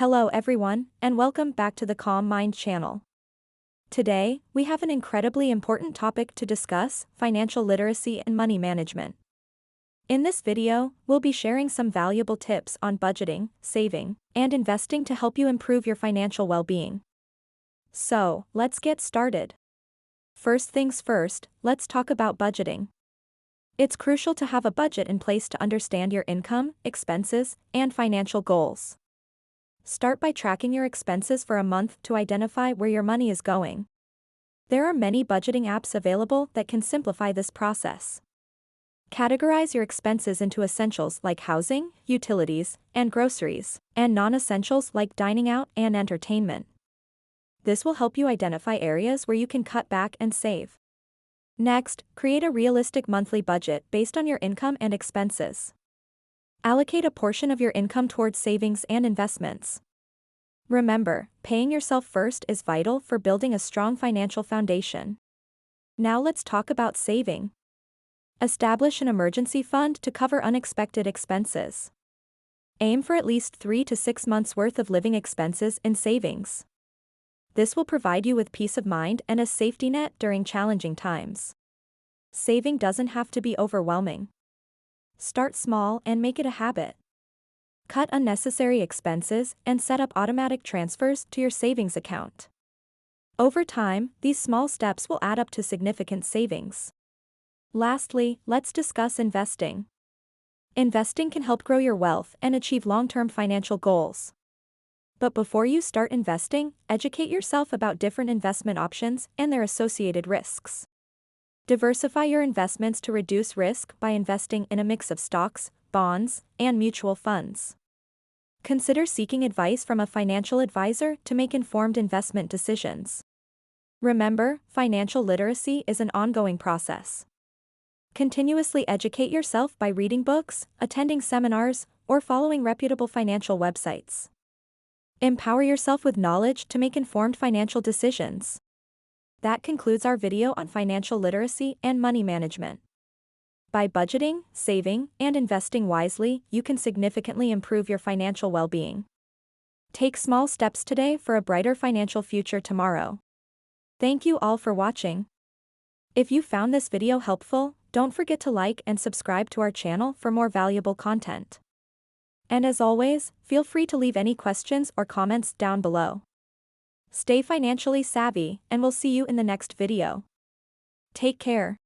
Hello everyone, and welcome back to the Calm Mind channel. Today, we have an incredibly important topic to discuss: financial literacy and money management. In this video, we'll be sharing some valuable tips on budgeting, saving, and investing to help you improve your financial well-being. So, let's get started. First things first, let's talk about budgeting. It's crucial to have a budget in place to understand your income, expenses, and financial goals. Start by tracking your expenses for a month to identify where your money is going. There are many budgeting apps available that can simplify this process. Categorize your expenses into essentials like housing, utilities, and groceries, and non-essentials like dining out and entertainment. This will help you identify areas where you can cut back and save. Next, create a realistic monthly budget based on your income and expenses. Allocate a portion of your income towards savings and investments. Remember, paying yourself first is vital for building a strong financial foundation. Now let's talk about saving. Establish an emergency fund to cover unexpected expenses. Aim for at least 3 to 6 months' worth of living expenses in savings. This will provide you with peace of mind and a safety net during challenging times. Saving doesn't have to be overwhelming. Start small and make it a habit. Cut unnecessary expenses and set up automatic transfers to your savings account. Over time, these small steps will add up to significant savings. Lastly, let's discuss investing. Investing can help grow your wealth and achieve long-term financial goals. But before you start investing, educate yourself about different investment options and their associated risks. Diversify your investments to reduce risk by investing in a mix of stocks, bonds, and mutual funds. Consider seeking advice from a financial advisor to make informed investment decisions. Remember, financial literacy is an ongoing process. Continuously educate yourself by reading books, attending seminars, or following reputable financial websites. Empower yourself with knowledge to make informed financial decisions. That concludes our video on financial literacy and money management. By budgeting, saving, and investing wisely, you can significantly improve your financial well-being. Take small steps today for a brighter financial future tomorrow. Thank you all for watching. If you found this video helpful, don't forget to like and subscribe to our channel for more valuable content. And as always, feel free to leave any questions or comments down below. Stay financially savvy, and we'll see you in the next video. Take care.